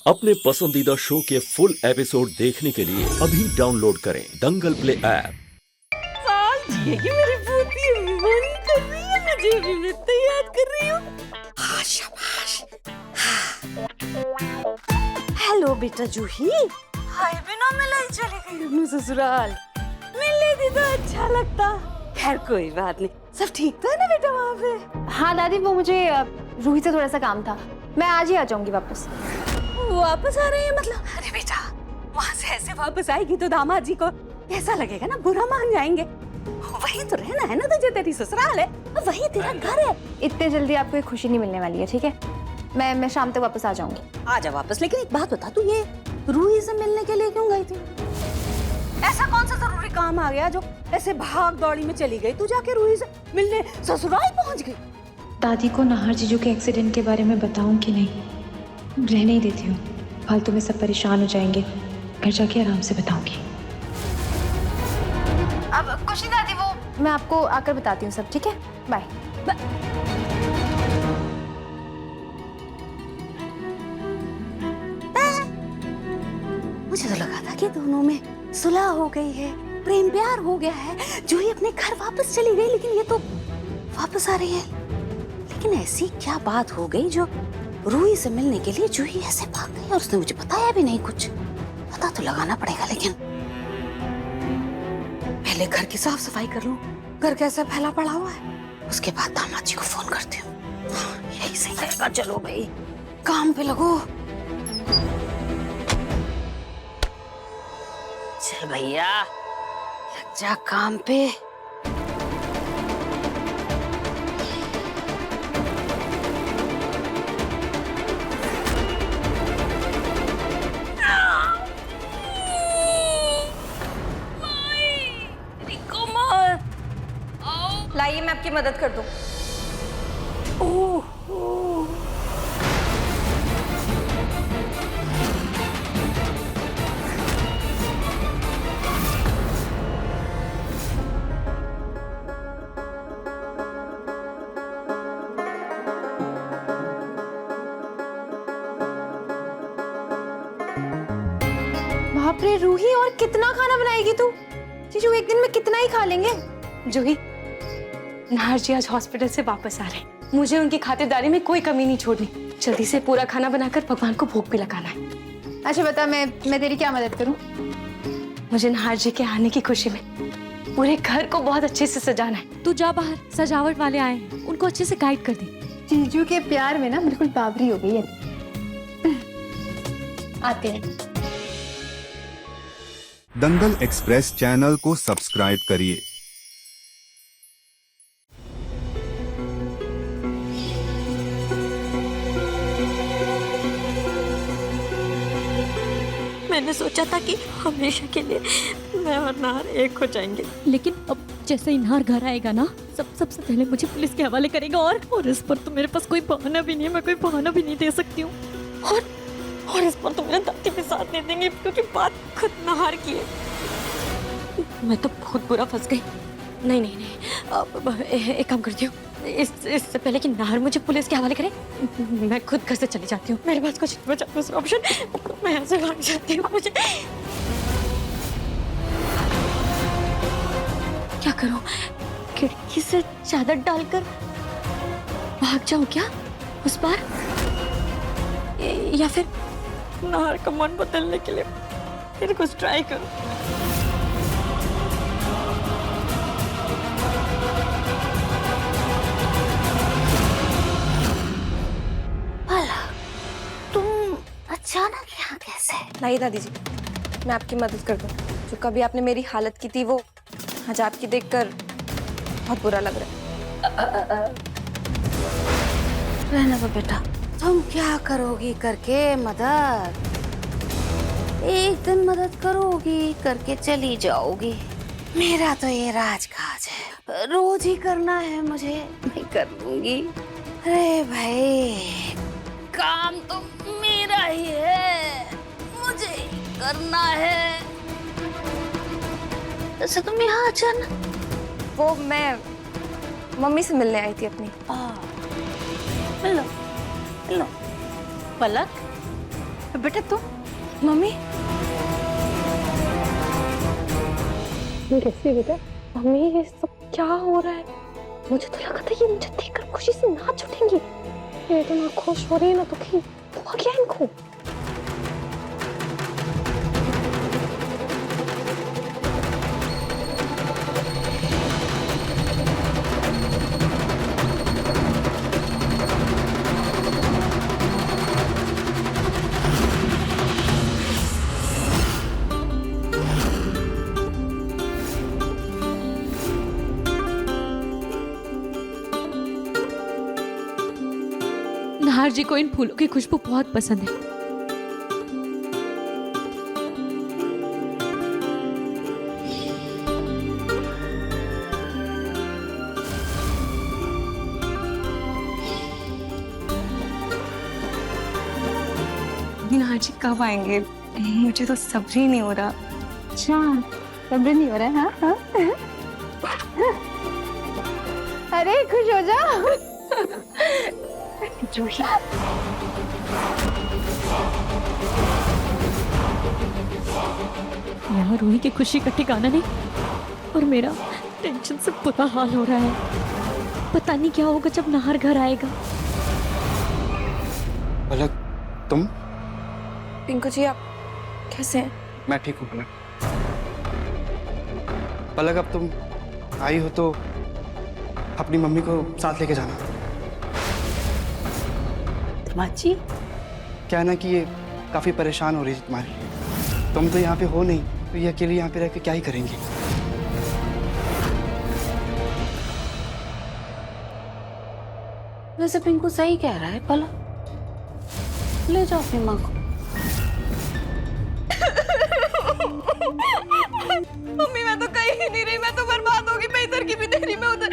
अपने पसंदीदा शो के फुल एपिसोड देखने के लिए अभी डाउनलोड करें दंगल प्ले ऐप। साल जिएगी मेरी पोती, मन कर रही है मुझे भी, मैं तो याद कर रही हूँ। हाँ शाबाश। हेलो बेटा जूही, हाय बिना मिले ही चली गई अपने ससुराल। मिल लेती तो अच्छा लगता। खैर कोई बात नहीं, सब ठीक था ना बेटा वहाँ पे? हाँ दादी, वो मुझे रूही से थोड़ा सा काम था, मैं आज ही आ जाऊंगी वापस। वापस आ रही है मतलब? अरे बेटा, वहाँ से ऐसे वापस आएगी तो दामाद जी को कैसा लगेगा ना, बुरा मान जाएंगे। वही तो रहना है ना तुझे, तेरी ससुराल है, वही तेरा घर है। इतने जल्दी आपको एक खुशी नहीं मिलने वाली है, ठीक है? मैं शाम तक वापस आ जाऊंगी। आ जा वापस, लेकिन एक बात बता, तू ये रूही से मिलने के लिए क्यों गई थी? ऐसा कौन सा जरूरी काम आ गया जो ऐसे भाग दौड़ी में चली गई? तू जाके रूही से मिलने ससुराल पहुंच गई? दादी को नाहर जीजू के एक्सीडेंट के बारे में बताऊं कि नहीं, रहने ही देती हूँ। फालतू में सब परेशान हो जाएंगे, घर जाके आराम से बताऊंगी। अब कुछ नहीं दादी, वो मैं आपको आकर बताती हूँ सब, ठीक है? बाय। मुझे तो लगा था कि दोनों में सुलह हो गई है, प्रेम प्यार हो गया है, जूही अपने घर वापस चली गई, लेकिन ये तो वापस आ रही है। लेकिन ऐसी क्या बात हो गई जो रूही से मिलने के लिए जूही ऐसे भाग गई और उसने मुझे बताया भी नहीं कुछ? पता तो लगाना पड़ेगा, लेकिन पहले घर की साफ सफाई कर लूं। घर कैसे फैला पड़ा हुआ है, उसके बाद दामाद जी को फोन करती हूँ। यही सही रहेगा। चलो भाई, काम पे लगो। चल भैया, लग जा काम पे। लाइए, मैं आपकी मदद कर दूं। बाप रे रूही, और कितना खाना बनाएगी तू? जीजू एक दिन में कितना ही खा लेंगे? जूही, नाहर जी आज हॉस्पिटल से वापस आ रहे हैं। मुझे उनकी खातिरदारी में कोई कमी नहीं छोड़नी। जल्दी से पूरा खाना बनाकर भगवान को भोग भी लगाना है। अच्छा बता, मैं तेरी क्या मदद करूं? मुझे नाहर जी के आने की खुशी में पूरे घर को बहुत अच्छे से सजाना है। तू जा बाहर, सजावट वाले आए हैं, उनको अच्छे से गाइड कर दे। जीजू के प्यार में ना बिल्कुल बावरी हो गई है। आते हैं। दंगल एक्सप्रेस चैनल को सब्सक्राइब करिए। मैंने सोचा था कि हमेशा के लिए मैं और नाहर एक हो जाएंगे, लेकिन अब जैसे ही नाहर घर आएगा ना, सबसे पहले मुझे पुलिस के हवाले करेगा, और इस पर तो मेरे पास कोई बहाना भी नहीं है, मैं कोई बहाना भी नहीं दे सकती हूँ। और इस पर तो मेरे दादी भी साथ नहीं देंगे, क्योंकि बात खुद नाहर की है। मैं तो बहुत बुरा फंस गई। नहीं, अब एक काम करती हूँ, इससे पहले कि नाहर मुझे पुलिस के हवाले करे, मैं खुद घर से चली जाती हूँ। मेरे पास कुछ बचा दूसरा ऑप्शन, मैं यहाँ से भाग जाती हूँ। मुझे क्या करूँ? खिड़की से चादर डालकर भाग जाऊँ क्या उस पार, या फिर नाहर का मन बदलने के लिए फिर कुछ ट्राई करूँ? अचानक यहाँ कैसे? नहीं दादी जी, मैं आपकी मदद कर दूं। जो कभी आपने मेरी हालत की थी, वो आज आपकी देखकर बहुत बुरा लग रहा है। रहना दो बेटा, तुम क्या करोगी करके मदद? एक दिन मदद करोगी करके चली जाओगी। मेरा तो ये राजकाज है, रोज ही करना है मुझे, मैं कर लूंगी। अरे भाई, काम तो मेरा ही है, मुझे ही करना है। ऐसे तुम यहाँ अचानक? वो मैं मम्मी से मिलने आई थी अपनी। मिलो मिलो। पलक, बेटा तुम, मम्मी कैसे बेटा? मम्मी ये सब क्या हो रहा है? मुझे तो लगा था ये मुझे देखकर खुशी से नाच उठेंगी। ये तो ना खुश हो रही है ना दुखी। हुआ क्या इनको? नाहर जी को इन फूलों की खुशबू बहुत पसंद है। नाहर जी कब आएंगे? मुझे तो सब्र ही नहीं हो रहा। अच्छा, सब्र नहीं हो रहा है? हाँ हाँ। अरे खुश हो जा। जूही यहाँ रूही की खुशी का ठिकाना नहीं और मेरा टेंशन से बुरा हाल हो रहा है। पता नहीं क्या होगा जब नाहर घर आएगा। पलक, तुम? पिंकू जी आप कैसे हैं? मैं ठीक हूँ पलक। पलक अब तुम आई हो तो अपनी मम्मी को साथ लेके जाना। माची क्या है ना कि ये काफी परेशान हो रही है तुम्हारी। तुम तो यहाँ पे हो नहीं तो ये अकेले यहाँ पे रह के क्या ही करेंगी। वैसे पिंकू सही कह रहा है, पलक ले जाओ अपनी माँ को। मम्मी मैं तो कहीं ही नहीं रही, मैं तो बर्बाद होगी। मैं इधर की भी नहीं रही, मैं उधर।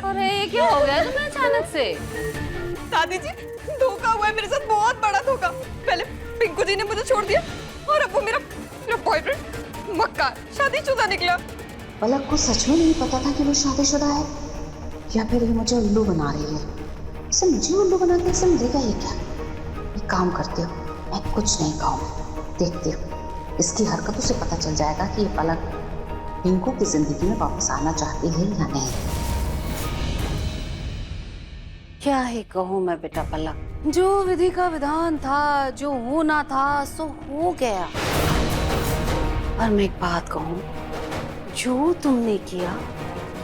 अरे ये क्या हो गया तुम्हें अचानक से? दादी जी धोखा हुआ है मेरे साथ, बहुत बड़ा धोखा। पहले पिंकू जी ने मुझे छोड़ दिया और अब वो मेरा बॉयफ्रेंड मक्का शादीशुदा निकला। पलक को सच में नहीं पता था कि वो शादीशुदा है, या फिर ये मुझे उल्लू बना रही है। इसे मुझे उल्लू बना के इसे मिलेगा ये क्या? एक काम करती हो, मैं कुछ नहीं कहूँ, देखती हूँ इसकी हरकतों से पता चल जाएगा कि ये पलक पिंकू की जिंदगी में वापस आना चाहती है या नहीं। क्या ही कहूँ मैं बेटा पलक, जो विधि का विधान था, जो होना था सो हो गया। और मैं एक बात कहूँ, जो तुमने किया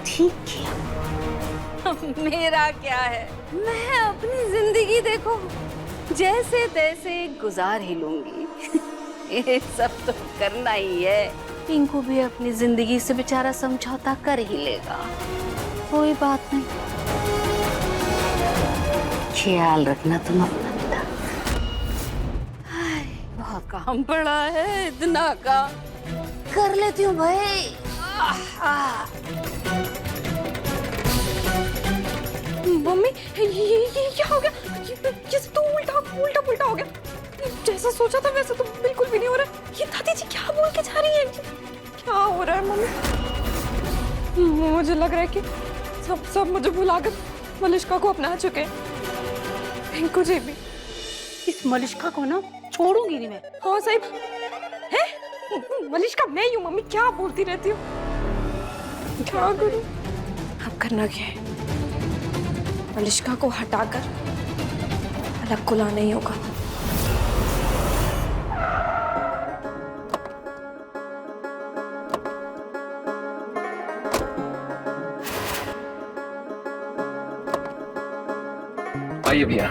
ठीक किया। मेरा क्या है, मैं अपनी जिंदगी देखो जैसे तैसे गुजार ही लूंगी। ये सब तो करना ही है। पिंकू भी अपनी जिंदगी से बेचारा समझौता कर ही लेगा, कोई बात नहीं। ख्याल रखना तुम अपना बेटा। हाय, बहुत काम पड़ा है, इतना काम कर लेती हूँ भाई। मम्मी ये क्या हो गया? ये सब तो उल्टा उल्टा पुल्टा हो गया। जैसा सोचा था वैसा तो बिल्कुल भी नहीं हो रहा। ये दादी जी क्या बोल के जा रही है? क्या हो रहा है मम्मी? मुझे लग रहा है कि सब मुझे भुलाकर मलिष्का को अपना चुके हैं। पिंकू जी भी। इस मलिष्का को ना छोड़ूंगी नहीं मैं। हाँ सही है, मलिष्का मैं ही हूँ। मम्मी क्या बोलती रहती हो? क्या करूं? अब करना क्या है? मलिष्का को हटाकर अलग को लाना ही होगा। आइए भैया।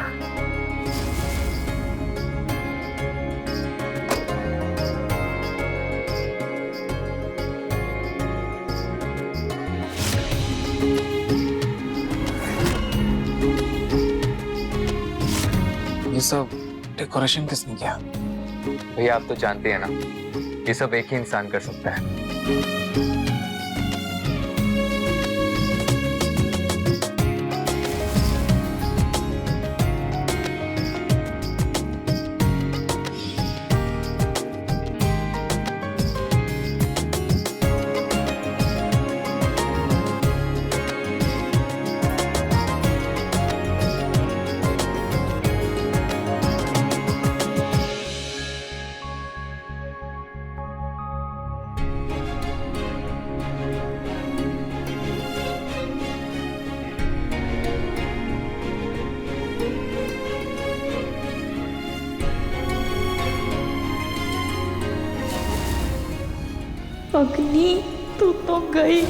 ये सब डेकोरेशन किसने किया? भैया आप तो जानते हैं ना, ये सब एक ही इंसान कर सकता है। अग्नि तू तो गई।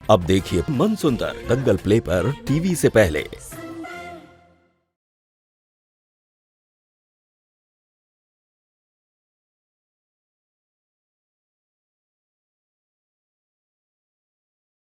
अब देखिए मन सुंदर दंगल प्ले पर टीवी से पहले।